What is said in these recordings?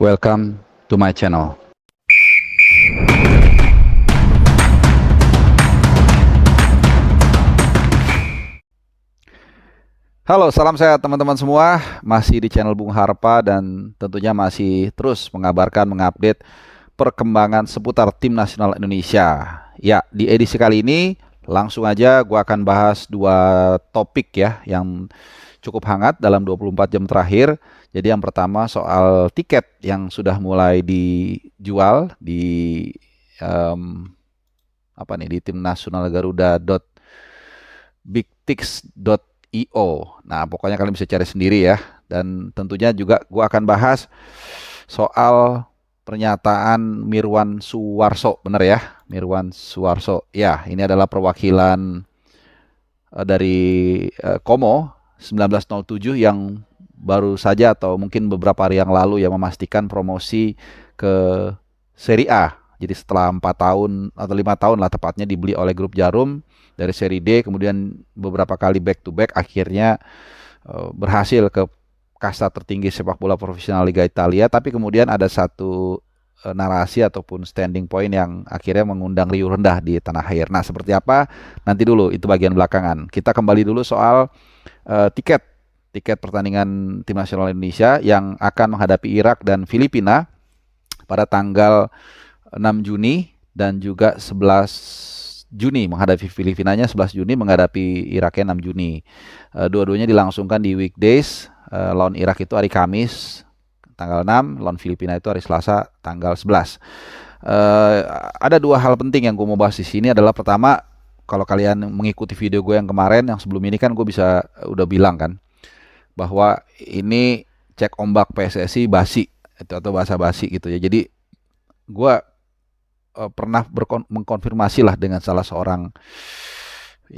Welcome to my channel. Halo, salam sehat teman-teman semua. Masih di channel Bung Harpa dan tentunya masih terus mengabarkan, mengupdate perkembangan seputar tim nasional Indonesia. Ya, di edisi kali ini langsung aja gua akan bahas dua topik ya yang cukup hangat dalam 24 jam terakhir. Jadi yang pertama soal tiket yang sudah mulai dijual di di timnasionalgaruda.bigtix.io. Nah, pokoknya kalian bisa cari sendiri ya. Dan tentunya juga gua akan bahas soal pernyataan Mirwan Suwarso, benar ya? Mirwan Suwarso. Ya, ini adalah perwakilan dari Komo 1907 yang baru saja atau mungkin beberapa hari yang lalu yang memastikan promosi ke Serie A. Jadi setelah 4 tahun atau 5 tahun lah tepatnya dibeli oleh grup Jarum dari Serie D, kemudian beberapa kali back to back akhirnya berhasil ke kasta tertinggi sepak bola profesional Liga Italia. Tapi kemudian ada satu narasi ataupun standing point yang akhirnya mengundang riuh rendah di tanah air. Nah, seperti apa? Nanti dulu, itu bagian belakangan. Kita kembali dulu soal tiket pertandingan tim nasional Indonesia yang akan menghadapi Irak dan Filipina pada tanggal 6 Juni dan juga 11 Juni menghadapi Filipinanya, 11 Juni menghadapi Iraknya 6 Juni. Dua-duanya dilangsungkan di weekdays. Lawan Irak itu hari Kamis tanggal 6, lawan Filipina itu hari Selasa tanggal 11. Ada dua hal penting yang gue mau bahas di sini. Adalah pertama, kalau kalian mengikuti video gue yang kemarin, yang sebelum ini kan gue udah bilang kan bahwa ini cek ombak PSSI basi atau bahasa basi gitu ya. Jadi gue pernah mengkonfirmasi lah dengan salah seorang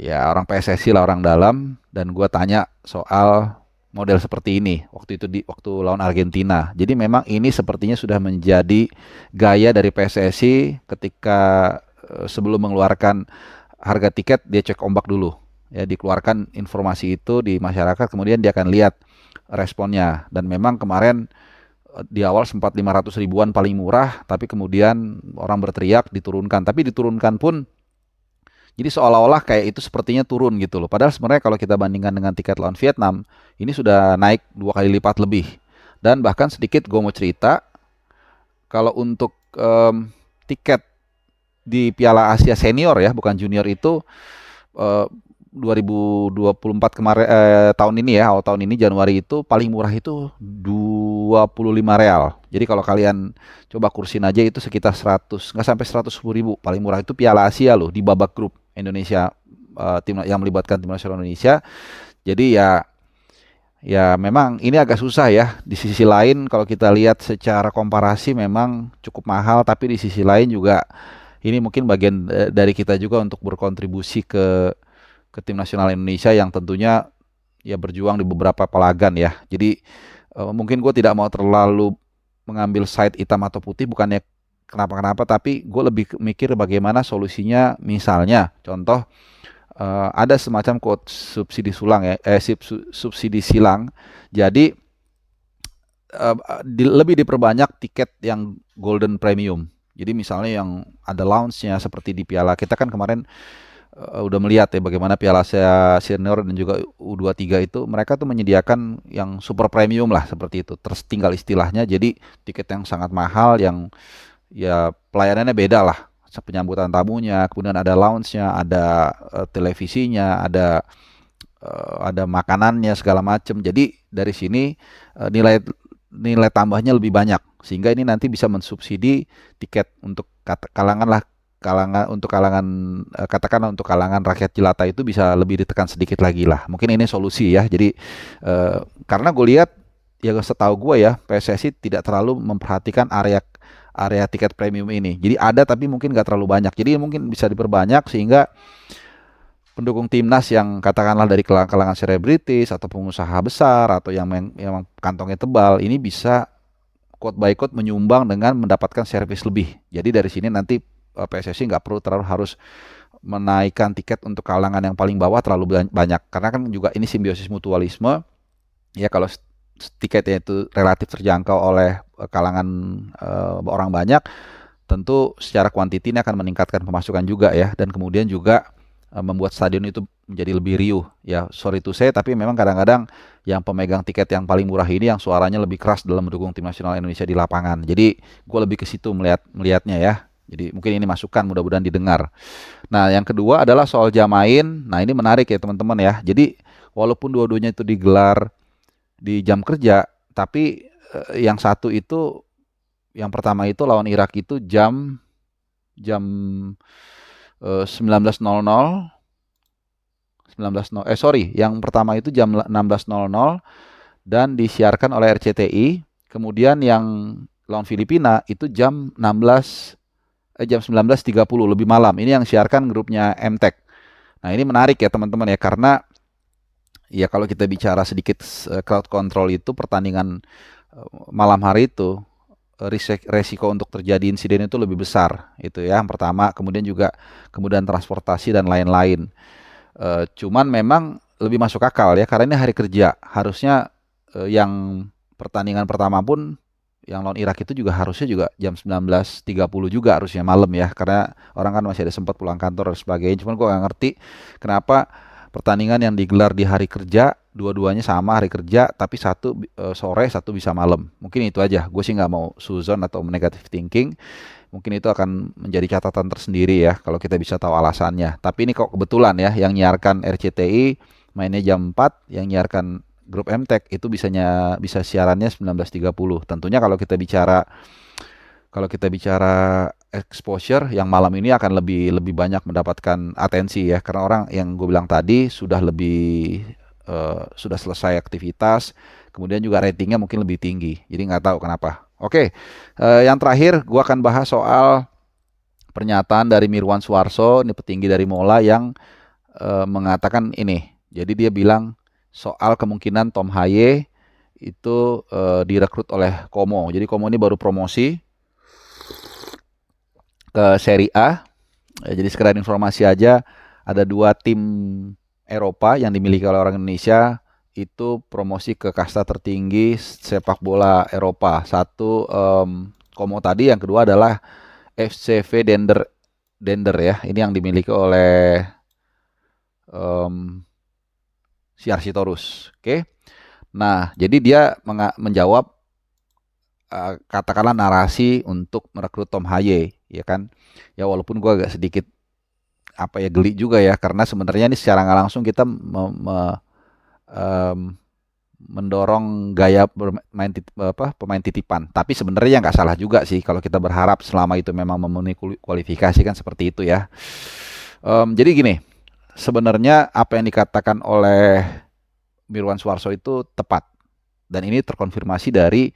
orang PSSI lah, orang dalam, dan gue tanya soal model seperti ini waktu itu waktu lawan Argentina. Jadi memang ini sepertinya sudah menjadi gaya dari PSSI ketika sebelum mengeluarkan harga tiket dia cek ombak dulu. Ya, dikeluarkan informasi itu di masyarakat, kemudian dia akan lihat responnya. Dan memang kemarin di awal sempat 500 ribuan paling murah, tapi kemudian orang berteriak diturunkan. Tapi diturunkan pun jadi seolah-olah kayak itu sepertinya turun gitu loh. Padahal sebenarnya kalau kita bandingkan dengan tiket lawan Vietnam, ini sudah naik 2 kali lipat lebih. Dan bahkan sedikit gue mau cerita, kalau untuk tiket di Piala Asia Senior ya, bukan junior itu 2024 kemarin, tahun ini ya, awal tahun ini Januari itu paling murah itu 25 real. Jadi kalau kalian coba kursin aja itu sekitar 100, nggak sampai 110 ribu. Paling murah itu Piala Asia loh, di babak grup Indonesia, tim yang melibatkan tim nasional Indonesia. Jadi ya memang ini agak susah ya. Di sisi lain kalau kita lihat secara komparasi memang cukup mahal, tapi di sisi lain juga ini mungkin bagian dari kita juga untuk berkontribusi ke tim nasional Indonesia yang tentunya ya berjuang di beberapa pelagan ya. Jadi mungkin gue tidak mau terlalu mengambil side hitam atau putih, bukannya kenapa-kenapa, tapi gue lebih mikir bagaimana solusinya. Misalnya contoh, ada semacam quote subsidi sulang ya, subsidi silang. Jadi lebih diperbanyak tiket yang golden premium. Jadi misalnya yang ada lounge-nya seperti di Piala, kita kan kemarin udah melihat ya bagaimana Piala Asia Senior dan juga U23 itu mereka tuh menyediakan yang super premium lah seperti itu. Terus tinggal istilahnya, jadi tiket yang sangat mahal yang ya pelayanannya beda lah. Penyambutan tamunya, kemudian ada lounge-nya, ada televisinya, ada makanannya segala macam. Jadi dari sini nilai tambahnya lebih banyak, sehingga ini nanti bisa mensubsidi tiket untuk kalangan katakanlah untuk kalangan rakyat jelata itu bisa lebih ditekan sedikit lagi lah. Mungkin ini solusi ya. Jadi karena gue lihat ya, setahu gue ya, PSSI tidak terlalu memperhatikan area tiket premium ini. Jadi ada tapi mungkin nggak terlalu banyak. Jadi mungkin bisa diperbanyak sehingga pendukung timnas yang katakanlah dari kalangan selebritis atau pengusaha besar atau yang kantongnya tebal ini bisa quote by quote menyumbang dengan mendapatkan servis lebih. Jadi dari sini nanti PSSI nggak perlu terlalu harus menaikkan tiket untuk kalangan yang paling bawah terlalu banyak, karena kan juga ini simbiosis mutualisme ya. Kalau tiketnya itu relatif terjangkau oleh kalangan orang banyak, tentu secara kuantiti ini akan meningkatkan pemasukan juga ya, dan kemudian juga membuat stadion itu menjadi lebih riuh. Ya, sorry to say, tapi memang kadang-kadang yang pemegang tiket yang paling murah ini yang suaranya lebih keras dalam mendukung tim nasional Indonesia di lapangan. Jadi gue lebih ke situ melihatnya ya. Jadi mungkin ini masukan, mudah-mudahan didengar. Nah, yang kedua adalah soal jam main. Nah, ini menarik ya teman-teman ya. Jadi walaupun dua-duanya itu digelar di jam kerja, tapi yang satu itu, yang pertama itu lawan Irak itu jam jam 19.00, yang pertama itu jam 16.00 dan disiarkan oleh RCTI. Kemudian yang lawan Filipina itu jam 19.30 lebih malam. Ini yang siarkan grupnya MTEK. Nah, ini menarik ya teman-teman ya, karena ya kalau kita bicara sedikit crowd control itu pertandingan malam hari itu resiko untuk terjadi insiden itu lebih besar itu ya, yang pertama. Kemudian juga kemudian transportasi dan lain-lain. Cuman memang lebih masuk akal ya, karena ini hari kerja. Harusnya yang pertandingan pertama pun yang lawan Irak itu juga harusnya juga jam 19.30 juga harusnya malam ya, karena orang kan masih ada sempat pulang kantor dan sebagainya. Cuman gue gak ngerti kenapa pertandingan yang digelar di hari kerja, dua-duanya sama hari kerja, tapi satu sore, satu bisa malam. Mungkin itu aja. Gue sih nggak mau suzon atau negative thinking. Mungkin itu akan menjadi catatan tersendiri ya kalau kita bisa tahu alasannya. Tapi ini kok kebetulan ya, yang nyiarkan RCTI mainnya jam 4, yang nyiarkan grup MTEK itu bisa siarannya 19.30. Tentunya kalau kita bicara exposure, yang malam ini akan lebih banyak mendapatkan atensi ya, karena orang yang gue bilang tadi sudah selesai aktivitas, kemudian juga ratingnya mungkin lebih tinggi. Jadi nggak tahu kenapa. Oke, yang terakhir gue akan bahas soal pernyataan dari Mirwan Suwarso, ini petinggi dari Mola, yang mengatakan ini. Jadi dia bilang soal kemungkinan Tom Haye itu direkrut oleh Como. Jadi Como ini baru promosi ke Serie A. Jadi sekedar informasi aja, ada 2 tim Eropa yang dimiliki oleh orang Indonesia itu promosi ke kasta tertinggi sepak bola Eropa. Satu Como tadi, yang kedua adalah FCV Dender ya. Ini yang dimiliki oleh CR Sitorus. Oke. Nah, jadi dia menjawab katakanlah narasi untuk merekrut Tom Haye, ya kan? Ya walaupun gue agak sedikit geli juga ya, karena sebenarnya ini secara nggak langsung kita mendorong gaya pemain titipan. Tapi sebenarnya nggak salah juga sih kalau kita berharap selama itu memang memenuhi kualifikasi, kan seperti itu ya. Jadi gini, sebenarnya apa yang dikatakan oleh Mirwan Suwarso itu tepat, dan ini terkonfirmasi dari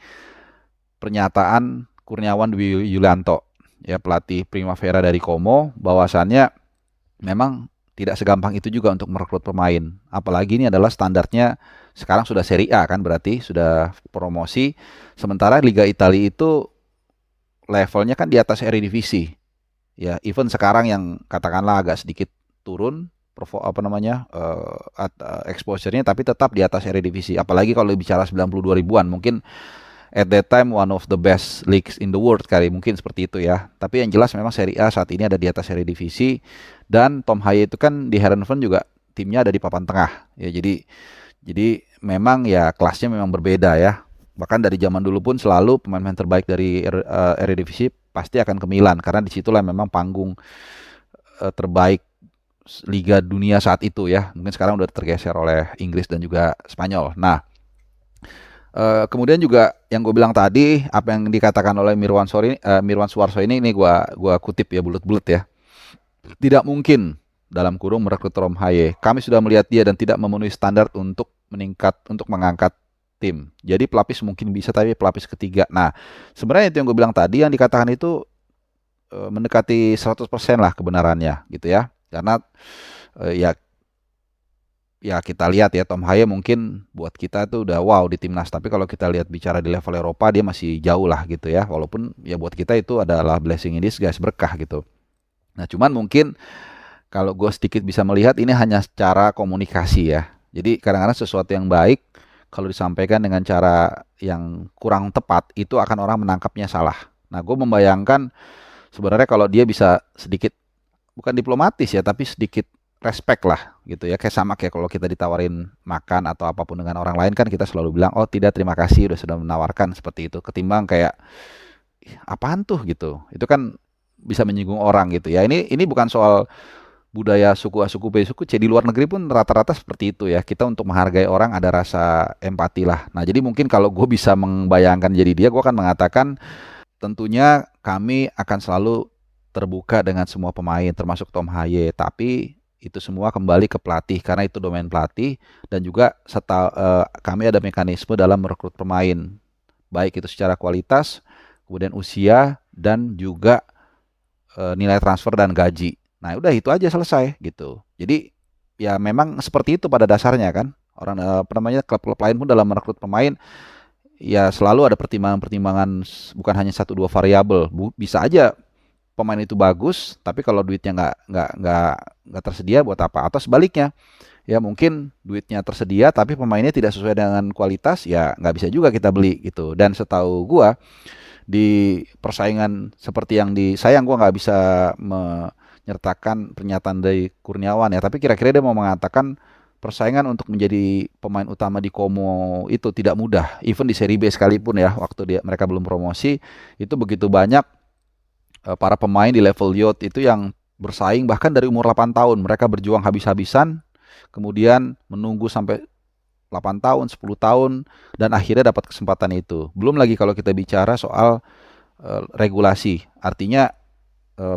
pernyataan Kurniawan Dwi Yulianto ya, pelatih Primavera dari Como, bahwasannya memang tidak segampang itu juga untuk merekrut pemain. Apalagi ini adalah standarnya sekarang sudah Serie A kan, berarti sudah promosi. Sementara Liga Italia itu levelnya kan di atas Eredivisie. Ya, even sekarang yang katakanlah agak sedikit turun exposure-nya, tapi tetap di atas Eredivisie. Apalagi kalau bicara 92 ribuan, mungkin at that time one of the best leagues in the world kali, mungkin seperti itu ya. Tapi yang jelas memang Serie A saat ini ada di atas Eredivisie, dan Tom Haye itu kan di Heerenveen juga timnya ada di papan tengah ya. Jadi memang ya kelasnya memang berbeda ya. Bahkan dari zaman dulu pun selalu pemain-pemain terbaik dari Eredivisie pasti akan ke Milan, karena disitulah memang panggung terbaik Liga Dunia saat itu ya. Mungkin sekarang udah tergeser oleh Inggris dan juga Spanyol. Nah, kemudian juga yang gue bilang tadi, apa yang dikatakan oleh Mirwan Suwarso ini gue kutip ya, bulat-bulat ya. Tidak mungkin dalam kurung merekrut Tom Haye. Kami sudah melihat dia dan tidak memenuhi standar untuk mengangkat tim. Jadi pelapis mungkin bisa, tapi pelapis ketiga. Nah, sebenarnya itu yang gue bilang tadi, yang dikatakan itu mendekati 100% lah kebenarannya gitu ya. Karena ya kita lihat ya, Tom Haye mungkin buat kita tuh udah wow di timnas, tapi kalau kita lihat bicara di level Eropa dia masih jauh lah gitu ya. Walaupun ya buat kita itu adalah blessing in disguise, berkah gitu. Nah, cuman mungkin kalau gue sedikit bisa melihat ini hanya secara komunikasi ya. Jadi kadang-kadang sesuatu yang baik kalau disampaikan dengan cara yang kurang tepat, itu akan orang menangkapnya salah. Nah, gue membayangkan sebenarnya kalau dia bisa sedikit, bukan diplomatis ya, tapi sedikit respect lah gitu ya. Kayak sama kayak kalau kita ditawarin makan atau apapun dengan orang lain kan kita selalu bilang, oh tidak terima kasih sudah menawarkan seperti itu. Ketimbang kayak, "Ih, apaan tuh gitu. Itu kan bisa menyinggung orang gitu ya. Ini bukan soal budaya suku A, suku B, suku C. Di luar negeri pun rata-rata seperti itu ya. Kita untuk menghargai orang ada rasa empati lah. Nah, jadi mungkin kalau gue bisa membayangkan jadi dia, gue akan mengatakan tentunya kami akan selalu terbuka dengan semua pemain, termasuk Tom Haye. Tapi itu semua kembali ke pelatih, karena itu domain pelatih. Dan juga kami ada mekanisme dalam merekrut pemain, baik itu secara kualitas, kemudian usia, dan juga nilai transfer dan gaji. Nah, udah itu aja selesai gitu. Jadi ya memang seperti itu pada dasarnya kan. Orang apa namanya, klub-klub lain pun dalam merekrut pemain ya selalu ada pertimbangan-pertimbangan, bukan hanya satu dua variabel. Bisa aja pemain itu bagus, tapi kalau duitnya nggak tersedia buat apa? Atau sebaliknya, ya mungkin duitnya tersedia tapi pemainnya tidak sesuai dengan kualitas, ya nggak bisa juga kita beli gitu. Dan setahu gua di persaingan seperti yang sayang gua nggak bisa menyertakan pernyataan dari Kurniawan ya, tapi kira-kira dia mau mengatakan persaingan untuk menjadi pemain utama di Como itu tidak mudah. Even di Serie B sekalipun ya, waktu mereka belum promosi, itu begitu banyak para pemain di level youth itu yang bersaing bahkan dari umur 8 tahun. Mereka berjuang habis-habisan, kemudian menunggu sampai 8 tahun, 10 tahun, dan akhirnya dapat kesempatan itu. Belum lagi kalau kita bicara soal regulasi. Artinya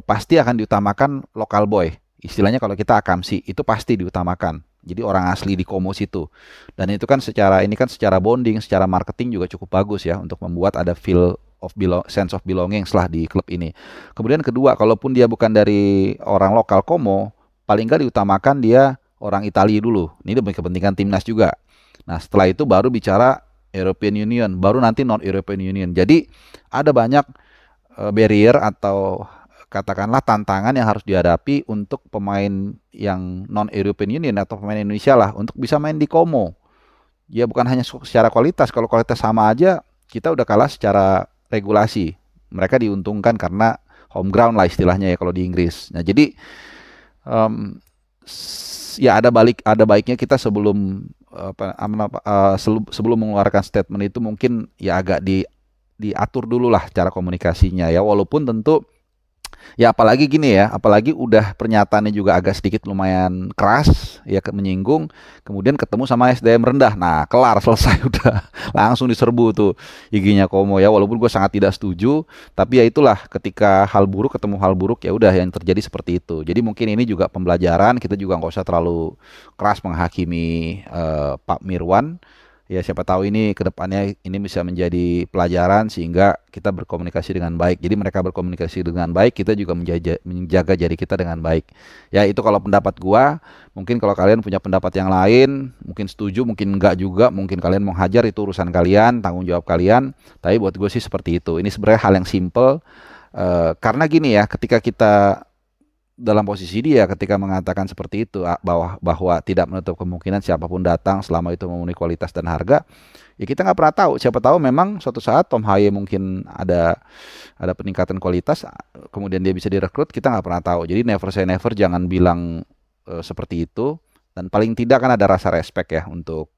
pasti akan diutamakan lokal boy. Istilahnya kalau kita akamsi, itu pasti diutamakan. Jadi orang asli di Como situ. Dan itu kan secara bonding, secara marketing juga cukup bagus ya untuk membuat ada sense of belonging setelah di klub ini. Kemudian kedua, kalaupun dia bukan dari orang lokal Como, paling nggak diutamakan dia orang Italia dulu. Ini demi kepentingan timnas juga. Nah, setelah itu baru bicara European Union, baru nanti non-European Union. Jadi ada banyak barrier atau katakanlah tantangan yang harus dihadapi untuk pemain yang non-European Union atau pemain Indonesia lah untuk bisa main di Como. Ya bukan hanya secara kualitas, kalau kualitas sama aja kita udah kalah secara regulasi. Mereka diuntungkan karena home ground lah istilahnya ya kalau di Inggris. Nah, jadi ya ada baiknya kita sebelum mengeluarkan statement itu mungkin ya agak diatur dulu lah cara komunikasinya ya, walaupun tentu ya apalagi gini ya, apalagi udah pernyataannya juga agak sedikit lumayan keras ya, menyinggung, kemudian ketemu sama SDM rendah. Nah, kelar selesai udah langsung diserbu tuh IG-nya Como ya, walaupun gue sangat tidak setuju, tapi ya itulah ketika hal buruk ketemu hal buruk ya udah yang terjadi seperti itu. Jadi mungkin ini juga pembelajaran, kita juga nggak usah terlalu keras menghakimi Pak Mirwan. Ya siapa tahu ini ke depannya ini bisa menjadi pelajaran sehingga kita berkomunikasi dengan baik. Jadi mereka berkomunikasi dengan baik, kita juga menjaga jari kita dengan baik. Ya itu kalau pendapat gua. Mungkin kalau kalian punya pendapat yang lain, mungkin setuju, mungkin enggak juga, mungkin kalian mau hajar, itu urusan kalian, tanggung jawab kalian. Tapi buat gue sih seperti itu. Ini sebenarnya hal yang simple. Karena gini ya, ketika kita dalam posisi dia ketika mengatakan seperti itu, bahwa tidak menutup kemungkinan siapapun datang selama itu memenuhi kualitas dan harga, ya kita nggak pernah tahu. Siapa tahu memang suatu saat Tom Haye mungkin ada peningkatan kualitas, kemudian dia bisa direkrut, kita nggak pernah tahu. Jadi never say never, jangan bilang seperti itu. Dan paling tidak kan ada rasa respect ya untuk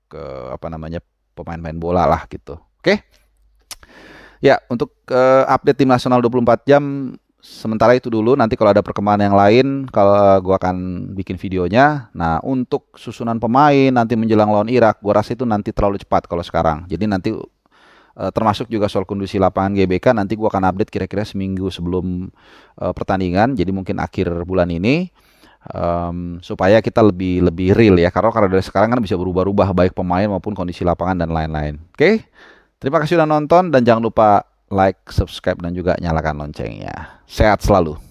pemain-pemain bola lah gitu. Oke? Ya, untuk update tim nasional 24 jam sementara itu dulu. Nanti kalau ada perkembangan yang lain, kalau gua akan bikin videonya. Nah, untuk susunan pemain nanti menjelang lawan Irak, gua rasa itu nanti terlalu cepat kalau sekarang. Jadi nanti termasuk juga soal kondisi lapangan GBK, nanti gua akan update kira-kira seminggu sebelum pertandingan. Jadi mungkin akhir bulan ini, supaya kita lebih real ya. Karena dari sekarang kan bisa berubah-ubah baik pemain maupun kondisi lapangan dan lain-lain. Oke? Terima kasih sudah nonton dan jangan lupa like, subscribe, dan juga nyalakan loncengnya. Sehat selalu.